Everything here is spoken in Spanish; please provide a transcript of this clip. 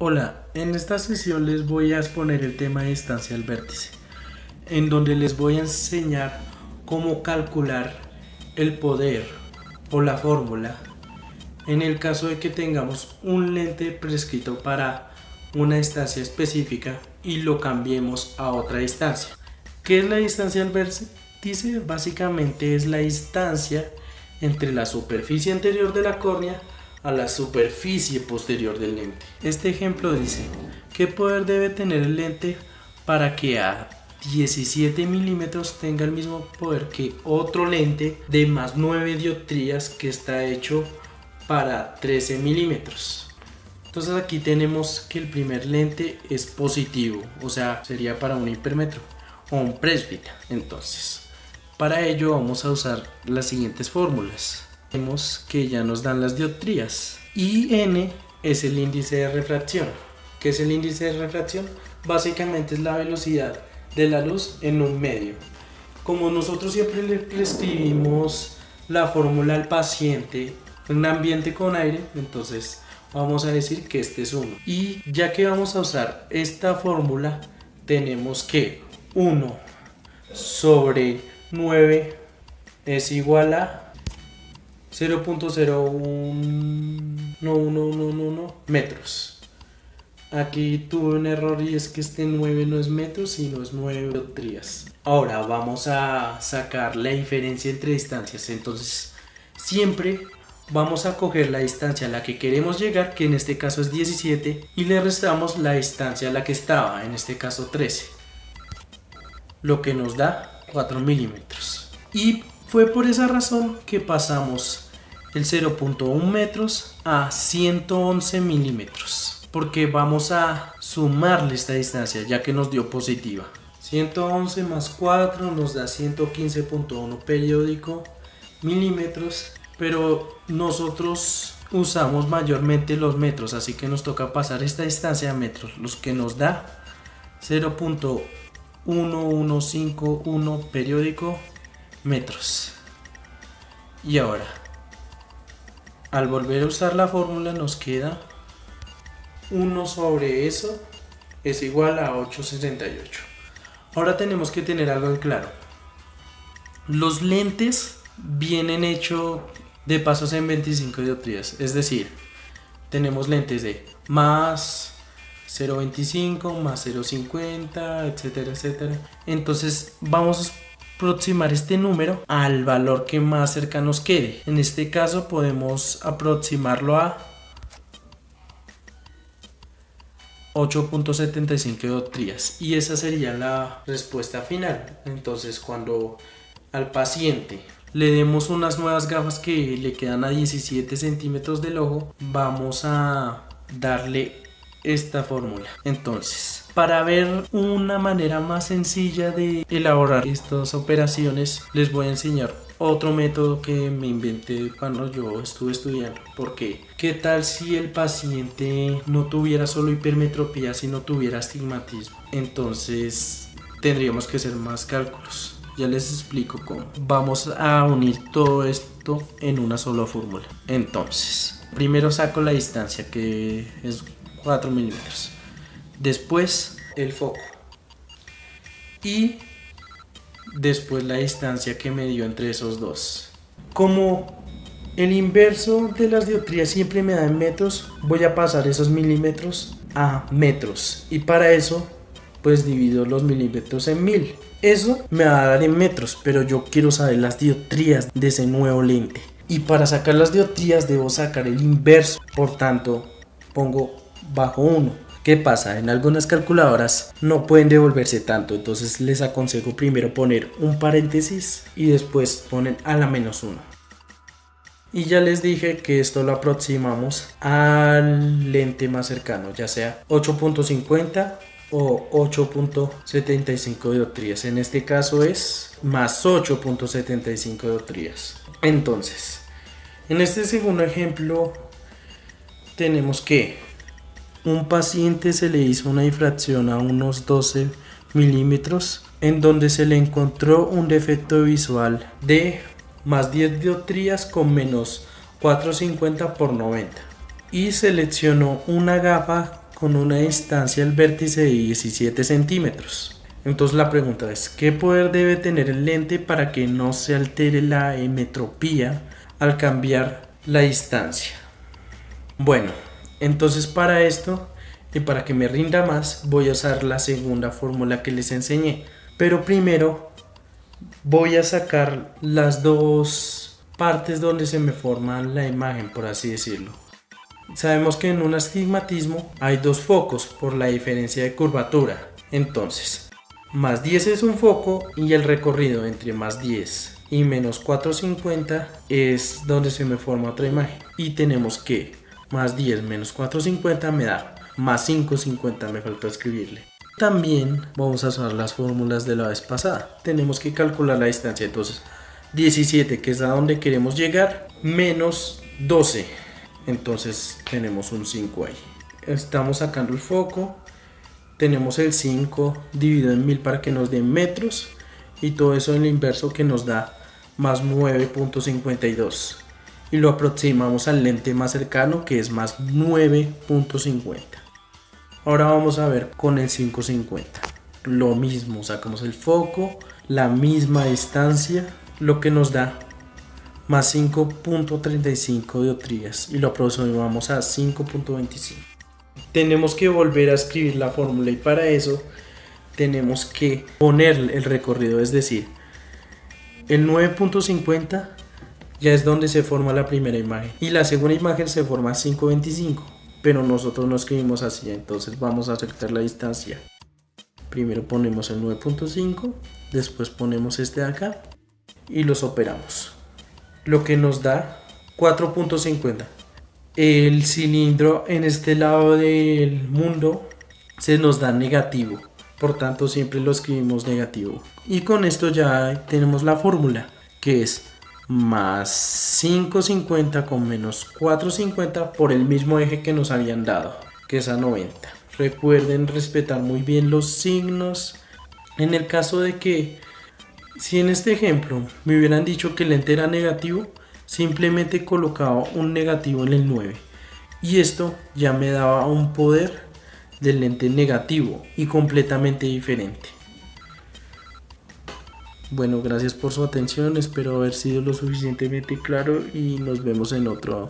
Hola, en esta sesión les voy a exponer el tema de distancia al vértice, en donde les voy a enseñar cómo calcular el poder o la fórmula en el caso de que tengamos un lente prescrito para una distancia específica y lo cambiemos a otra distancia. ¿Qué es la distancia al vértice? Básicamente es la distancia entre la superficie anterior de la córnea a la superficie posterior del lente. Este ejemplo dice: ¿qué poder debe tener el lente para que a 17 milímetros tenga el mismo poder que otro lente de más 9 dioptrías que está hecho para 13 milímetros? Entonces aquí tenemos que el primer lente es positivo, o sea, sería para un hipermetro o un presbita. Entonces, para ello vamos a usar las siguientes fórmulas. Vemos que ya nos dan las dioptrías y n es el índice de refracción. ¿Qué es el índice de refracción? Básicamente es la velocidad de la luz en un medio. Como nosotros siempre le escribimos la fórmula al paciente en un ambiente con aire, entonces vamos a decir que este es 1. Y ya que vamos a usar esta fórmula, tenemos que 1 sobre 9 es igual a 0.01 metros. Aquí tuve un error y es que este 9 no es metros sino es 9 dioptrías. Ahora vamos a sacar la diferencia entre distancias. Entonces siempre vamos a coger la distancia a la que queremos llegar, que en este caso es 17, y le restamos la distancia a la que estaba, en este caso 13, lo que nos da 4 milímetros. Y fue por esa razón que pasamos el 0.1 metros a 111 milímetros, porque vamos a sumarle esta distancia ya que nos dio positiva. 111 más 4 nos da 115.1 periódico milímetros, pero nosotros usamos mayormente los metros, así que nos toca pasar esta distancia a metros, los que nos da 0.1151 periódico metros. Y ahora, al volver a usar la fórmula, nos queda 1 sobre eso es igual a 8,68. Ahora tenemos que tener algo en claro. Los lentes vienen hechos de pasos en 25 dioptrías, es decir, tenemos lentes de más 0.25, más 0.50, etcétera, etcétera. Entonces vamos a aproximar este número al valor que más cerca nos quede. En este caso podemos aproximarlo a 8.75 dioptrías y esa sería la respuesta final. Entonces cuando al paciente le demos unas nuevas gafas que le quedan a 17 centímetros del ojo, vamos a darle esta fórmula. Entonces, para ver una manera más sencilla de elaborar estas operaciones, les voy a enseñar otro método que me inventé cuando yo estuve estudiando. Porque, ¿qué tal si el paciente no tuviera solo hipermetropía, sino tuviera astigmatismo? Entonces, tendríamos que hacer más cálculos. Ya les explico cómo. Vamos a unir todo esto en una sola fórmula. Entonces, primero saco la distancia, que es 4 milímetros. Después el foco. Y después la distancia que me dio entre esos dos. Como el inverso de las dioptrías siempre me da en metros, voy a pasar esos milímetros a metros. Y para eso, pues divido los milímetros en 1000. Eso me va a dar en metros, pero yo quiero saber las dioptrías de ese nuevo lente. Y para sacar las dioptrías debo sacar el inverso. Por tanto, pongo bajo 1. ¿Qué pasa? En algunas calculadoras no pueden devolverse tanto, entonces les aconsejo primero poner un paréntesis y después ponen a la menos 1. Y ya les dije que esto lo aproximamos al lente más cercano, ya sea 8.50 o 8.75 dioptrías. En este caso es más 8.75 dioptrías. Entonces, en este segundo ejemplo tenemos que un paciente se le hizo una difracción a unos 12 milímetros en donde se le encontró un defecto visual de más 10 dioptrías con menos 450 por 90 y seleccionó una gafa con una distancia al vértice de 17 centímetros. Entonces la pregunta es, ¿qué poder debe tener el lente para que no se altere la emetropía al cambiar la distancia? Bueno, entonces para esto y para que me rinda más voy a usar la segunda fórmula que les enseñé. Pero primero voy a sacar las dos partes donde se me forma la imagen, por así decirlo. Sabemos que en un astigmatismo hay dos focos por la diferencia de curvatura. Entonces, más 10 es un foco y el recorrido entre más 10 y menos 450 es donde se me forma otra imagen. Y tenemos que más 10 menos 450 me da más 550, me faltó escribirle. También vamos a usar las fórmulas de la vez pasada. Tenemos que calcular la distancia, entonces 17, que es a donde queremos llegar, menos 12, entonces tenemos un 5 ahí. Estamos sacando el foco, tenemos el 5 dividido en 1000 para que nos dé metros, y todo eso en el inverso que nos da más 9.52, y lo aproximamos al lente más cercano, que es más 9.50. Ahora vamos a ver con el 550. Lo mismo, sacamos el foco, la misma distancia, lo que nos da más 5.35 dioptrías y lo aproximamos a 5.25. Tenemos que volver a escribir la fórmula y para eso tenemos que poner el recorrido, es decir, el 9.50 ya es donde se forma la primera imagen y la segunda imagen se forma a 5.25. Pero nosotros no escribimos así, entonces vamos a acercar la distancia. Primero ponemos el 9.5, después ponemos este de acá y los operamos. Lo que nos da 4.50. El cilindro en este lado del mundo se nos da negativo, por tanto siempre lo escribimos negativo. Y con esto ya tenemos la fórmula, que es más 5.50 con menos 4.50 por el mismo eje que nos habían dado, que es a 90. Recuerden respetar muy bien los signos. En el caso de que, si en este ejemplo me hubieran dicho que el lente era negativo, simplemente colocaba un negativo en el 9 y esto ya me daba un poder del lente negativo y completamente diferente. Bueno, gracias por su atención, espero haber sido lo suficientemente claro y nos vemos en otro